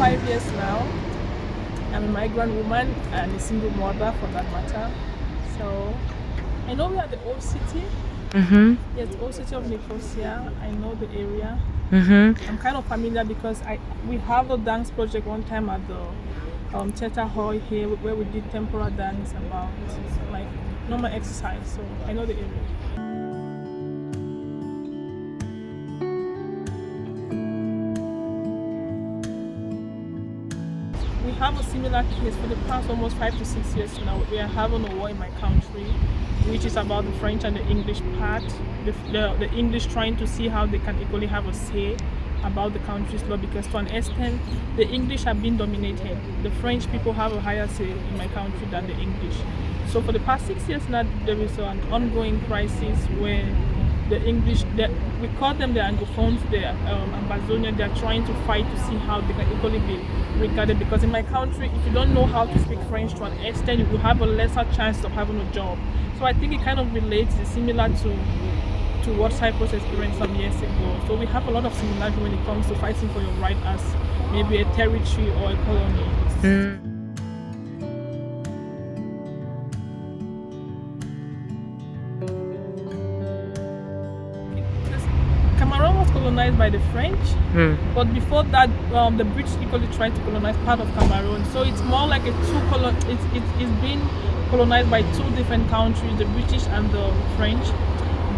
5 years now. I'm a migrant woman and a single mother for that matter. So I know we are the old city. Yes, the old city of Nicosia. I know the area. I'm kind of familiar because we have a dance project one time at the theater hall here where we did temporal dance about like normal exercise. So I know the area. We have a similar case for the past almost 5 to 6 years now. We are having a war in my country, which is about the French and the English part. The English trying to see how they can equally have a say about the country's law, because to an extent the English have been dominated. The French people have a higher say in my country than the English. So for the past 6 years now, there is an ongoing crisis where the English, we call them the Anglophones, the Amazonian, they are trying to fight to see how they can equally be regarded, because in my country, if you don't know how to speak French to an extent, you will have a lesser chance of having a job. So I think it kind of relates, it's similar to what Cyprus experienced some years ago. So we have a lot of similarity when it comes to fighting for your right as maybe a territory or a colony. Cameroon was colonized by the French, but before that, the British equally tried to colonize part of Cameroon. So it's more like it's been colonized by two different countries, the British and the French.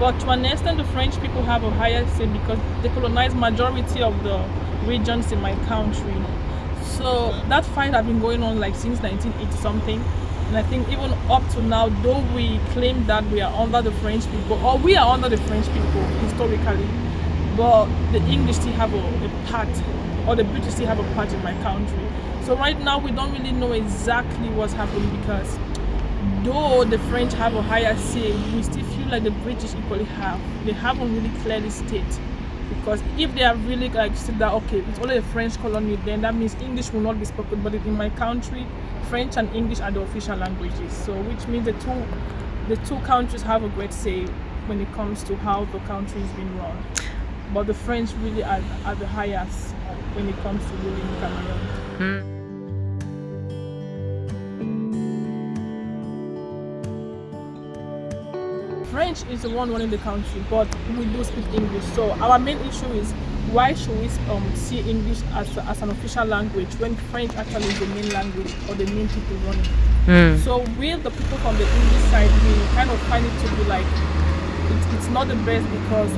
But to an extent, the French people have a higher say because they colonized majority of the regions in my country. So that fight has been going on like since 1980 something. And I think even up to now, though we claim that we are under the French people, or we are under the French people historically, but the English still have a part, or the British still have a part in my country. So right now we don't really know exactly what's happening, because though the French have a higher say, we still feel like the British equally have. They haven't really clearly stated, because if they have really like said that okay, it's only a French colony, then that means English will not be spoken. But in my country, French and English are the official languages. So which means the two countries have a great say when it comes to how the country is being run. But the French really are the highest when it comes to ruling Cameroon. French is the one running the country, but we do speak English. So our main issue is, why should we see English as an official language when French actually is the main language or the main people running? So we, the people from the English side, we kind of find it to be like it's not the best, because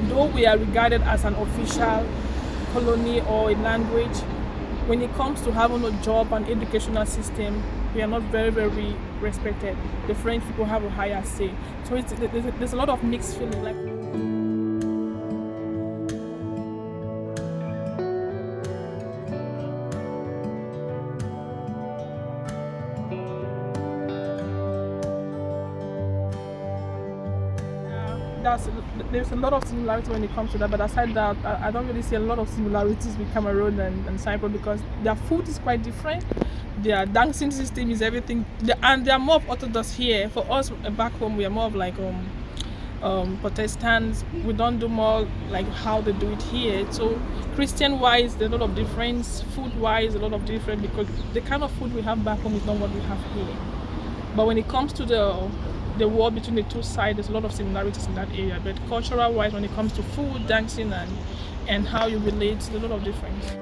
though we are regarded as an official colony or a language, when it comes to having a job and educational system, we are not very, very respected. The French people have a higher say. So there's a lot of mixed feeling. Like, there's a lot of similarity when it comes to that, but aside that, I don't really see a lot of similarities with Cameroon and Cyprus, because their food is quite different. Their dancing system is everything, and they are more orthodox here. For us back home, we are more of like Protestants. We don't do more like how they do it here. So Christian-wise, there's a lot of difference. Food-wise, a lot of difference, because the kind of food we have back home is not what we have here. But when it comes to the war between the two sides, there's a lot of similarities in that area. But cultural-wise, when it comes to food, dancing, and how you relate, there's a lot of difference.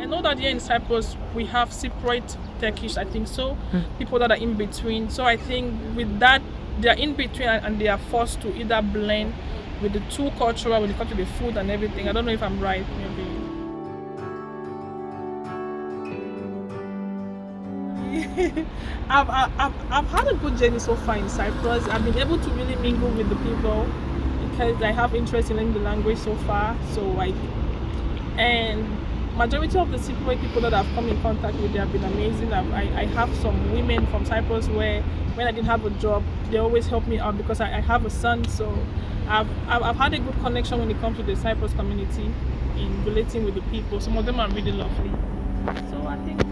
I know that here in Cyprus we have separate Turkish, I think so, people that are in between. So I think with that, they are in between and they are forced to either blend with the two cultural when it comes to the food and everything. I don't know if I'm right, maybe. I've had a good journey so far in Cyprus. I've been able to really mingle with the people because I have interest in learning the language so far. And majority of the Cypriot people that I've come in contact with, they have been amazing. I have some women from Cyprus where when I didn't have a job, they always help me out because I have a son. So I've had a good connection when it comes to the Cyprus community in relating with the people. Some of them are really lovely. So I think